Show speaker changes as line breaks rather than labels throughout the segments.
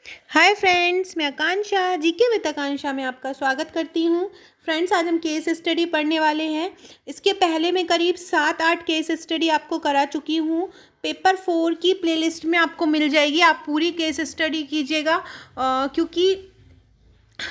Hi friends, मैं आकांक्षा GK with आकांक्षा में आपका स्वागत करती हूँ। फ्रेंड्स, आज हम केस स्टडी पढ़ने वाले हैं। इसके पहले मैं करीब 7-8 केस स्टडी आपको करा चुकी हूँ। पेपर 4 की प्लेलिस्ट में आपको मिल जाएगी। आप पूरी केस स्टडी कीजिएगा क्योंकि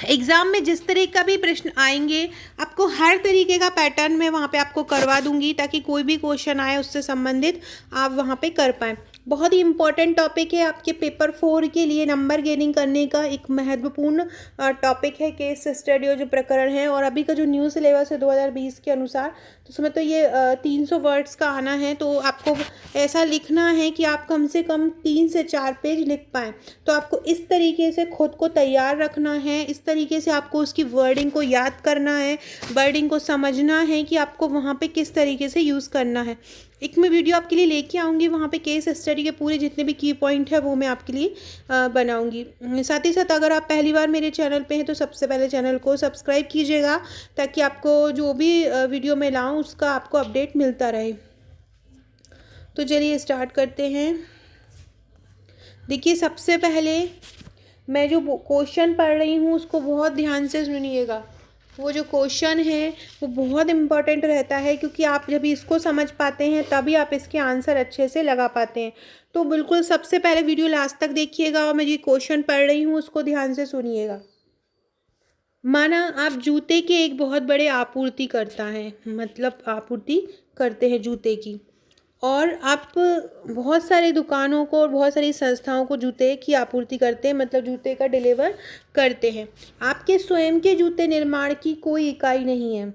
एग्ज़ाम में जिस तरह का भी प्रश्न आएंगे आपको हर तरीके का पैटर्न मैं वहाँ पे आपको करवा दूंगी, ताकि कोई भी क्वेश्चन आए उससे संबंधित आप वहाँ पे कर पाएँ। बहुत ही इम्पॉर्टेंट टॉपिक है आपके पेपर 4 के लिए। नंबर गेनिंग करने का एक महत्वपूर्ण टॉपिक है केस स्टडी और जो प्रकरण है। और अभी का जो न्यू सिलेबस है 2020 के अनुसार, तो उसमें तो ये 300 वर्ड्स का आना है। तो आपको ऐसा लिखना है कि आप कम से कम 3 से 4 पेज लिख पाएँ। तो आपको इस तरीके से खुद को तैयार रखना है, इस तरीके से आपको उसकी वर्डिंग को याद करना है, वर्डिंग को समझना है कि आपको वहाँ पे किस तरीके से यूज़ करना है। एक मैं वीडियो आपके लिए लेके आऊँगी, वहाँ पे केस स्टडी के पूरे जितने भी की पॉइंट है वो मैं आपके लिए बनाऊँगी। साथ ही साथ अगर आप पहली बार मेरे चैनल पे हैं तो सबसे पहले चैनल को सब्सक्राइब कीजिएगा, ताकि आपको जो भी वीडियो मैं लाऊँ उसका आपको अपडेट मिलता रहे। तो चलिए स्टार्ट करते हैं। देखिए, सबसे पहले मैं जो क्वेश्चन पढ़ रही हूँ उसको बहुत ध्यान से सुनिएगा। वो जो क्वेश्चन है वो बहुत इम्पॉर्टेंट रहता है, क्योंकि आप जब इसको समझ पाते हैं तभी आप इसके आंसर अच्छे से लगा पाते हैं। तो बिल्कुल सबसे पहले वीडियो लास्ट तक देखिएगा और मैं जो क्वेश्चन पढ़ रही हूँ उसको ध्यान से सुनिएगा। माना आप जूते के एक बहुत बड़े आपूर्तिकर्ता हैं, मतलब आपूर्ति करते हैं जूते की, और आप बहुत सारी दुकानों को और बहुत सारी संस्थाओं को जूते की आपूर्ति करते हैं, मतलब जूते का डिलीवर करते हैं। आपके स्वयं के जूते निर्माण की कोई इकाई नहीं है,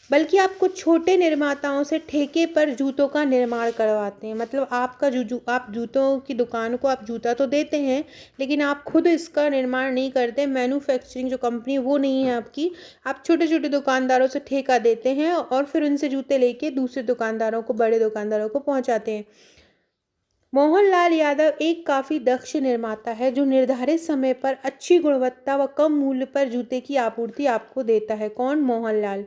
बल्कि आप कुछ छोटे निर्माताओं से ठेके पर जूतों का निर्माण करवाते हैं। मतलब आपका आप जूतों की दुकान को आप जूता तो देते हैं, लेकिन आप खुद इसका निर्माण नहीं करते। मैन्युफैक्चरिंग जो कंपनी वो नहीं है आपकी। आप छोटे छोटे दुकानदारों से ठेका देते हैं और फिर उनसे जूते लेके दूसरे दुकानदारों को, बड़े दुकानदारों को पहुंचाते हैं। मोहनलाल यादव एक काफ़ी दक्ष निर्माता है जो निर्धारित समय पर अच्छी गुणवत्ता व कम मूल्य पर जूते की आपूर्ति आपको देता है। कौन? मोहनलाल।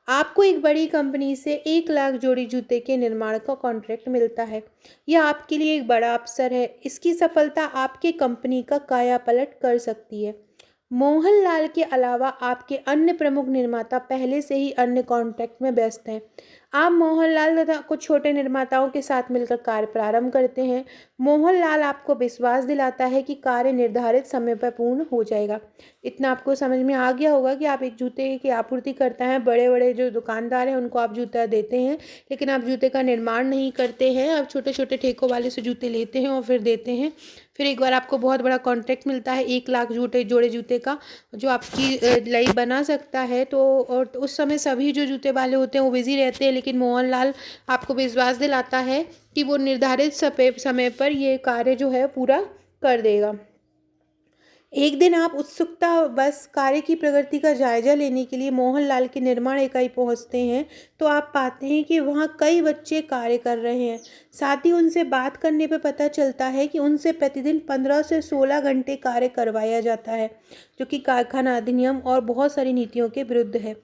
आपको एक बड़ी कंपनी से 1 लाख जोड़ी जूते के निर्माण का कॉन्ट्रैक्ट मिलता है। यह आपके लिए एक बड़ा अवसर है। इसकी सफलता आपके कंपनी का कायापलट कर सकती है। मोहनलाल के अलावा आपके अन्य प्रमुख निर्माता पहले से ही अन्य कॉन्ट्रैक्ट में व्यस्त हैं। आप मोहनलाल तथा कुछ छोटे निर्माताओं के साथ मिलकर कार्य प्रारंभ करते हैं। मोहनलाल आपको विश्वास दिलाता है कि कार्य निर्धारित समय पर पूर्ण हो जाएगा। इतना आपको समझ में आ गया होगा कि आप एक जूते की आपूर्ति करता है, बड़े बड़े जो दुकानदार हैं उनको आप जूता देते हैं, लेकिन आप जूते का निर्माण नहीं करते हैं। आप छोटे छोटे ठेकों वाले से जूते लेते हैं और फिर देते हैं। फिर एक बार आपको बहुत बड़ा कॉन्ट्रैक्ट मिलता है 1 लाख जोड़े जूते का, जो आपकी लाई बना सकता है। तो और उस समय सभी जो जूते वाले होते हैं वो बिजी रहते हैं, लेकिन मोहनलाल आपको विश्वास दिलाता है कि वो निर्धारित समय पर ये कार्य जो है पूरा कर देगा। एक दिन आप उत्सुकता बस कार्य की प्रगति का जायजा लेने के लिए मोहनलाल की निर्माण इकाई पहुंचते हैं, तो आप पाते हैं कि वहां कई बच्चे कार्य कर रहे हैं। साथ ही उनसे बात करने पर पता चलता है कि उनसे प्रतिदिन 15 से 16 घंटे कार्य करवाया जाता है, जो कि कारखाना अधिनियम और बहुत सारी नीतियों के विरुद्ध है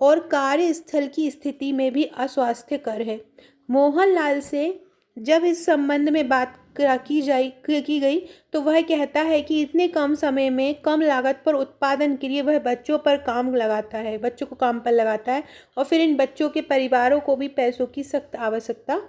और कार्यस्थल की स्थिति में भी अस्वास्थ्यकर है। मोहनलाल से जब इस संबंध में बात की गई तो वह कहता है कि इतने कम समय में कम लागत पर उत्पादन के लिए वह बच्चों पर काम लगाता है, बच्चों को काम पर लगाता है, और फिर इन बच्चों के परिवारों को भी पैसों की सख्त आवश्यकता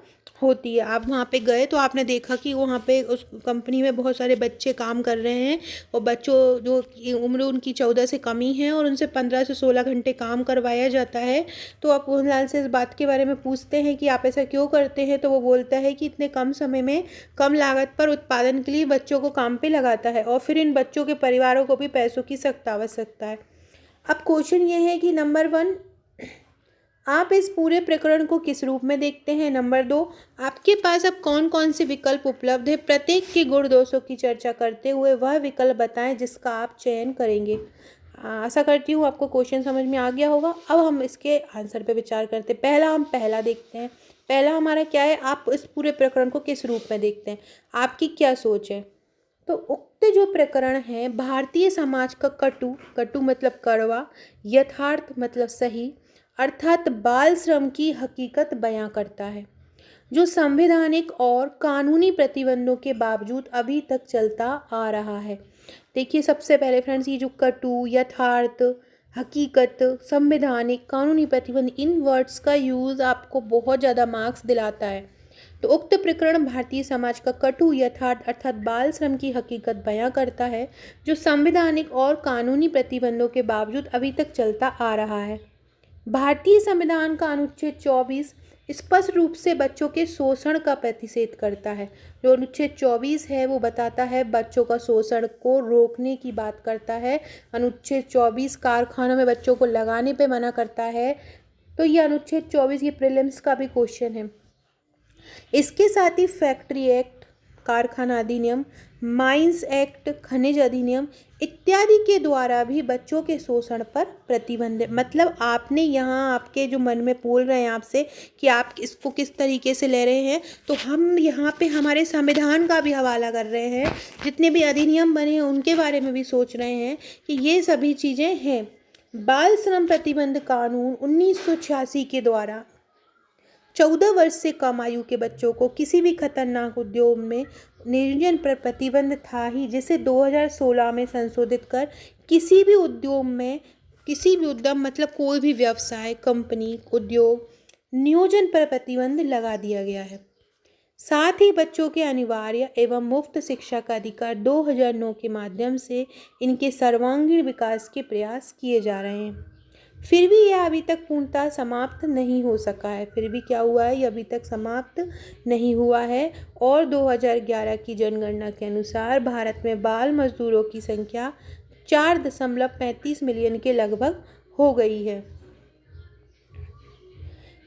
होती है। आप वहाँ पे गए तो आपने देखा कि वहाँ पे उस कंपनी में बहुत सारे बच्चे काम कर रहे हैं, और बच्चों जो की उम्र उनकी 14 से कम ही है और उनसे 15 से 16 घंटे काम करवाया जाता है। तो आप मोहनलाल से इस बात के बारे में पूछते हैं कि आप ऐसा क्यों करते हैं, तो वो बोलता है कि इतने कम समय में कम लागत पर उत्पादन के लिए बच्चों को काम पे लगाता है, और फिर इन बच्चों के परिवारों को भी पैसों की सख्त आवश्यकता है। अब क्वेश्चन ये है कि नंबर 1, आप इस पूरे प्रकरण को किस रूप में देखते हैं। नंबर 2, आपके पास अब कौन कौन से विकल्प उपलब्ध है। प्रत्येक के गुण दोषों की चर्चा करते हुए वह विकल्प बताएं जिसका आप चयन करेंगे। आशा करती हूँ आपको क्वेश्चन समझ में आ गया होगा। अब हम इसके आंसर पे विचार करते हैं। हम पहला देखते हैं। पहला हमारा क्या है, आप इस पूरे प्रकरण को किस रूप में देखते हैं, आपकी क्या सोच है। तो उक्त जो प्रकरण है भारतीय समाज का कटु मतलब कड़वा, यथार्थ मतलब सही, अर्थात बाल श्रम की हकीकत बयां करता है। जो संवैधानिक और कानूनी प्रतिबंधों के बावजूद अभी तक चलता आ रहा है। देखिए, सबसे पहले फ्रेंड्स, ये जो कटु, यथार्थ, हकीकत, संवैधानिक, कानूनी प्रतिबंध, इन वर्ड्स का यूज़ आपको बहुत ज़्यादा मार्क्स दिलाता है। तो उक्त प्रकरण भारतीय समाज का कटु, यथार्थ अर्थात बाल श्रम की हकीकत बयां करता है, जो संवैधानिक और कानूनी प्रतिबंधों के बावजूद अभी तक चलता आ रहा है। भारतीय संविधान का अनुच्छेद 24 स्पष्ट रूप से बच्चों के शोषण का प्रतिषेध करता है। जो अनुच्छेद 24 है वो बताता है, बच्चों का शोषण को रोकने की बात करता है। अनुच्छेद 24 कारखानों में बच्चों को लगाने पे मना करता है। तो ये अनुच्छेद 24 ये प्रीलिम्स का भी क्वेश्चन है। इसके साथ ही फैक्ट्री एक्ट, कारखाना अधिनियम, माइंस एक्ट, खनिज अधिनियम इत्यादि के द्वारा भी बच्चों के शोषण पर प्रतिबंध है। मतलब आपने यहाँ, आपके जो मन में बोल रहे हैं आपसे कि आप इसको किस तरीके से ले रहे हैं, तो हम यहाँ पे हमारे संविधान का भी हवाला कर रहे हैं। जितने भी अधिनियम बने हैं उनके बारे में भी सोच रहे हैं कि ये सभी चीज़ें हैं। बाल श्रम प्रतिबंध कानून 1986 के द्वारा 14 वर्ष से कम आयु के बच्चों को किसी भी खतरनाक उद्योग में नियोजन पर प्रतिबंध था ही, जिसे 2016 में संशोधित कर किसी भी उद्योग में, किसी भी उद्यम मतलब कोई भी व्यवसाय, कंपनी, उद्योग नियोजन पर प्रतिबंध लगा दिया गया है। साथ ही बच्चों के अनिवार्य एवं मुफ्त शिक्षा का अधिकार 2009 के माध्यम से इनके सर्वांगीण विकास के प्रयास किए जा रहे हैं। फिर भी यह अभी तक पूर्णतः समाप्त नहीं हो सका है। फिर भी क्या हुआ है, यह अभी तक समाप्त नहीं हुआ है। और 2011 की जनगणना के अनुसार भारत में बाल मजदूरों की संख्या 4.35 मिलियन के लगभग हो गई है।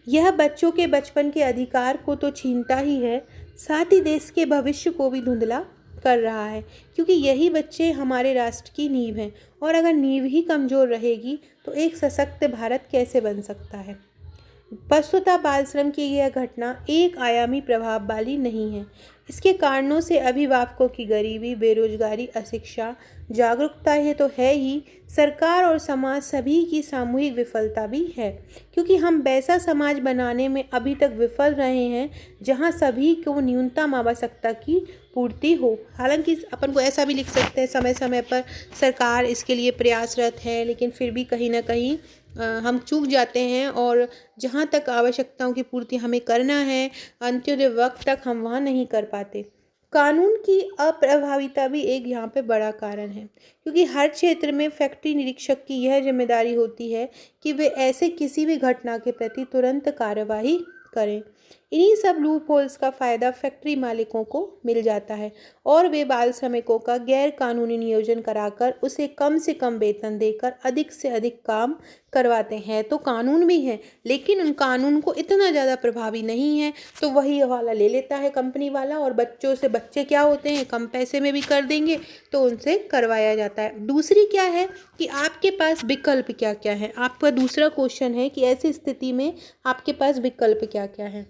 यह बच्चों के बचपन के अधिकार को तो छीनता ही है, साथ ही देश के भविष्य को भी धुंधला कर रहा है, क्योंकि यही बच्चे हमारे राष्ट्र की नींव हैं। और अगर नींव ही कमज़ोर रहेगी तो एक सशक्त भारत कैसे बन सकता है। वस्तुतः बाल श्रम की यह घटना एक आयामी प्रभाव वाली नहीं है। इसके कारणों से अभिभावकों की गरीबी, बेरोजगारी, अशिक्षा, जागरूकता ये तो है ही, सरकार और समाज सभी की सामूहिक विफलता भी है, क्योंकि हम वैसा समाज बनाने में अभी तक विफल रहे हैं जहां सभी को न्यूनतम आवश्यकता की पूर्ति हो। हालांकि अपन को ऐसा भी लिख सकते हैं, समय समय पर सरकार इसके लिए प्रयासरत है, लेकिन फिर भी कहीं ना कहीं हम चूक जाते हैं, और जहाँ तक आवश्यकताओं की पूर्ति हमें करना है अंत्योदय वक्त तक हम वहाँ नहीं कर पाते। कानून की अप्रभाविता भी एक यहाँ पे बड़ा कारण है, क्योंकि हर क्षेत्र में फैक्ट्री निरीक्षक की यह जिम्मेदारी होती है कि वे ऐसे किसी भी घटना के प्रति तुरंत कार्यवाही करें। इन्हीं सब लूप होल्स का फ़ायदा फैक्ट्री मालिकों को मिल जाता है, और वे बाल श्रमिकों का गैर कानूनी नियोजन कराकर उसे कम से कम वेतन देकर अधिक से अधिक काम करवाते हैं। तो कानून भी है, लेकिन उन कानून को इतना ज़्यादा प्रभावी नहीं है, तो वही हवाला ले लेता है कंपनी वाला, और बच्चों से, बच्चे क्या होते हैं, कम पैसे में भी कर देंगे तो उनसे करवाया जाता है। दूसरी क्या है कि आपके पास विकल्प क्या क्या है। आपका दूसरा क्वेश्चन है कि ऐसी स्थिति में आपके पास विकल्प क्या क्या है।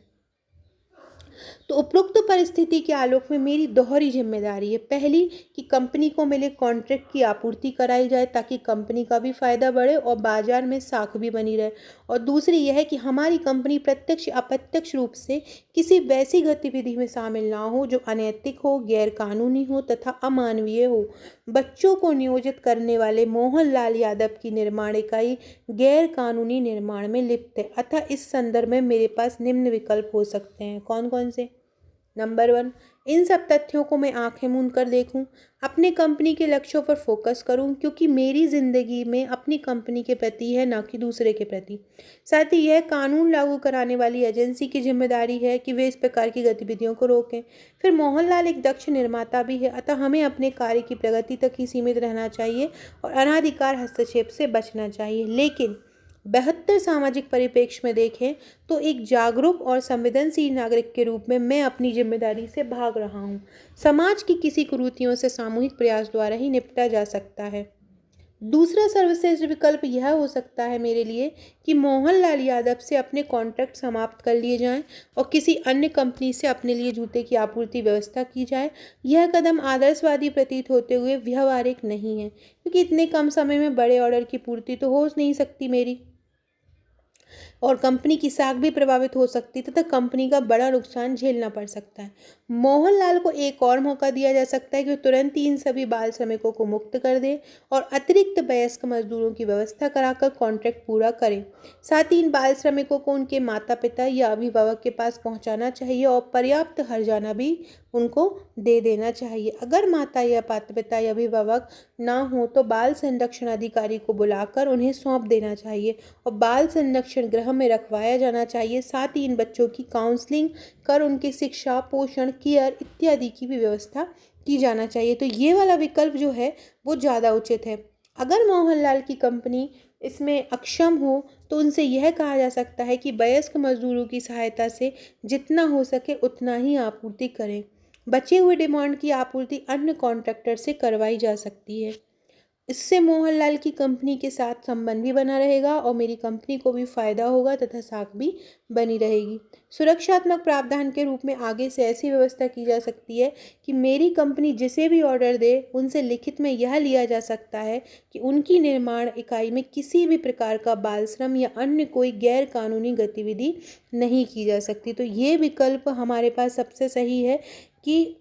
तो उपरोक्त परिस्थिति के आलोक में मेरी दोहरी जिम्मेदारी है। पहली कि कंपनी को मिले कॉन्ट्रैक्ट की आपूर्ति कराई जाए, ताकि कंपनी का भी फायदा बढ़े और बाजार में साख भी बनी रहे। और दूसरी यह है कि हमारी कंपनी प्रत्यक्ष अप्रत्यक्ष रूप से किसी वैसी गतिविधि में शामिल ना हो जो अनैतिक हो, गैर कानूनी हो तथा अमानवीय हो। बच्चों को नियोजित करने वाले मोहनलाल यादव की निर्माण इकाई गैर कानूनी निर्माण में लिप्त है। अतः इस संदर्भ में मेरे पास निम्न विकल्प हो सकते हैं। कौन कौन से? नंबर 1, इन सब तथ्यों को मैं आंखें मूंद कर देखूं, अपने कंपनी के लक्ष्यों पर फोकस करूं, क्योंकि मेरी ज़िंदगी में अपनी कंपनी के प्रति है, ना कि दूसरे के प्रति। साथ ही यह कानून लागू कराने वाली एजेंसी की जिम्मेदारी है कि वे इस प्रकार की गतिविधियों को रोकें। फिर मोहनलाल एक दक्ष निर्माता भी है, अतः हमें अपने कार्य की प्रगति तक ही सीमित रहना चाहिए और अनाधिकार हस्तक्षेप से बचना चाहिए। लेकिन बेहतर सामाजिक परिप्रेक्ष्य में देखें तो एक जागरूक और संवेदनशील नागरिक के रूप में मैं अपनी जिम्मेदारी से भाग रहा हूँ। समाज की किसी कुरीतियों से सामूहिक प्रयास द्वारा ही निपटा जा सकता है। दूसरा सर्वश्रेष्ठ विकल्प यह हो सकता है मेरे लिए कि मोहनलाल यादव से अपने कॉन्ट्रैक्ट समाप्त कर लिए जाएं और किसी अन्य कंपनी से अपने लिए जूते की आपूर्ति व्यवस्था की जाए। यह कदम आदर्शवादी प्रतीत होते हुए व्यवहारिक नहीं है, क्योंकि इतने कम समय में बड़े ऑर्डर की पूर्ति तो हो नहीं सकती मेरी। और कंपनी की साख भी प्रभावित हो सकती है तथा कंपनी का बड़ा नुकसान झेलना पड़ सकता है। मोहनलाल को एक और मौका दिया जा सकता है कि वो तुरंत ही इन सभी बाल श्रमिकों को मुक्त कर दे और अतिरिक्त वयस्क मजदूरों की व्यवस्था कराकर कॉन्ट्रैक्ट पूरा करें। साथ ही इन बाल श्रमिकों को उनके माता पिता या अभिभावक के पास पहुंचाना चाहिए और पर्याप्त हर्जाना भी उनको दे देना चाहिए। अगर माता या माता पिता या अभिभावक ना हो तो बाल संरक्षण अधिकारी को बुलाकर उन्हें सौंप देना चाहिए और बाल संरक्षण गृह में रखवाया जाना चाहिए। साथ ही इन बच्चों की काउंसलिंग कर उनकी शिक्षा, पोषण, केयर इत्यादि की भी व्यवस्था की जाना चाहिए। तो ये वाला विकल्प जो है वो ज़्यादा उचित है। अगर मोहनलाल की कंपनी इसमें अक्षम हो तो उनसे यह कहा जा सकता है कि वयस्क मजदूरों की सहायता से जितना हो सके उतना ही आपूर्ति करें। बचे हुए डिमांड की आपूर्ति अन्य कॉन्ट्रैक्टर से करवाई जा सकती है। इससे मोहनलाल की कंपनी के साथ संबंध भी बना रहेगा और मेरी कंपनी को भी फायदा होगा तथा साख भी बनी रहेगी। सुरक्षात्मक प्रावधान के रूप में आगे से ऐसी व्यवस्था की जा सकती है कि मेरी कंपनी जिसे भी ऑर्डर दे उनसे लिखित में यह लिया जा सकता है कि उनकी निर्माण इकाई में किसी भी प्रकार का बाल श्रम या अन्य कोई गैर कानूनी गतिविधि नहीं की जा सकती। तो ये विकल्प हमारे पास सबसे सही है कि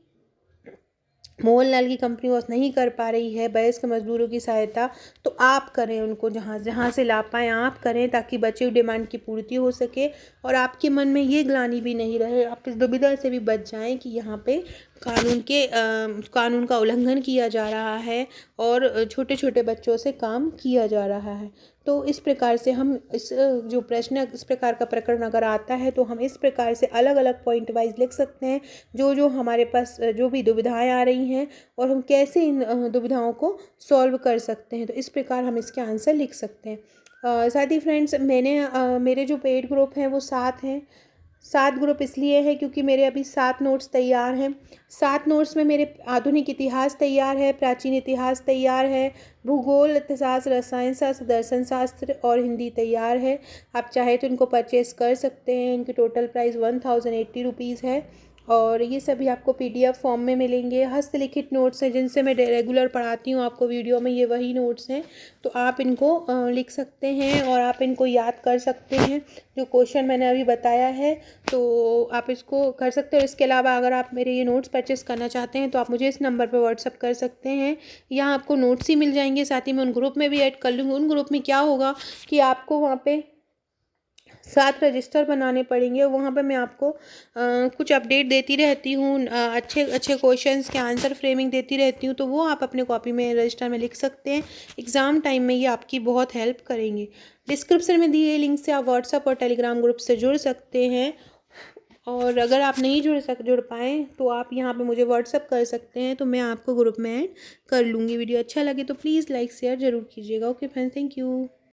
मोहनलाल की कंपनी वो नहीं कर पा रही है वयस्क मजदूरों की सहायता, तो आप करें, उनको जहाँ जहाँ से ला पाएँ आप करें ताकि बचे हुए डिमांड की पूर्ति हो सके और आपके मन में ये ग्लानि भी नहीं रहे, आप इस दुविधा से भी बच जाएं कि यहाँ पे कानून का उल्लंघन किया जा रहा है और छोटे छोटे बच्चों से काम किया जा रहा है। तो इस प्रकार से हम इस प्रकार का प्रकरण अगर आता है तो हम इस प्रकार से अलग अलग पॉइंट वाइज लिख सकते हैं जो हमारे पास जो भी दुविधाएं आ रही हैं और हम कैसे इन दुविधाओं को सॉल्व कर सकते हैं। तो इस प्रकार हम इसके आंसर लिख सकते हैं। साथ ही फ्रेंड्स मेरे जो पेड ग्रुप हैं वो 7 हैं। 7 ग्रुप इसलिए है क्योंकि मेरे अभी 7 नोट्स तैयार हैं। 7 नोट्स में मेरे आधुनिक इतिहास तैयार है, प्राचीन इतिहास तैयार है, भूगोल, इतिहास, रसायन शास्त्र, दर्शन शास्त्र और हिंदी तैयार है। आप चाहे तो इनको परचेस कर सकते हैं। इनकी टोटल प्राइस 1080 रुपीज़ है और ये सभी आपको PDF फॉर्म में मिलेंगे। हस्तलिखित नोट्स हैं जिनसे मैं रेगुलर पढ़ाती हूँ आपको वीडियो में, ये वही नोट्स हैं। तो आप इनको लिख सकते हैं और आप इनको याद कर सकते हैं जो क्वेश्चन मैंने अभी बताया है, तो आप इसको कर सकते हो। इसके अलावा अगर आप मेरे ये नोट्स परचेस करना चाहते हैं तो आप मुझे इस नंबर पर व्हाट्सअप कर सकते हैं। यहाँ आपको नोट्स ही मिल जाएंगे, साथ ही मैं उन ग्रुप में भी ऐड कर लूँगी। उन ग्रुप में क्या होगा कि आपको वहाँ पे 7 रजिस्टर बनाने पड़ेंगे। वहाँ पे मैं आपको कुछ अपडेट देती रहती हूँ, अच्छे अच्छे क्वेश्चंस के आंसर फ्रेमिंग देती रहती हूँ, तो वो आप अपने कॉपी में रजिस्टर में लिख सकते हैं। एग्ज़ाम टाइम में ये आपकी बहुत हेल्प करेंगे। डिस्क्रिप्शन में दिए लिंक से आप व्हाट्सअप और टेलीग्राम ग्रुप से जुड़ सकते हैं और अगर आप नहीं जुड़ पाएँ तो आप यहाँ पे मुझे व्हाट्सअप कर सकते हैं, तो मैं आपको ग्रुप में ऐड कर लूँगी। वीडियो अच्छा लगे तो प्लीज़ लाइक शेयर ज़रूर कीजिएगा। Okay friends, thank you.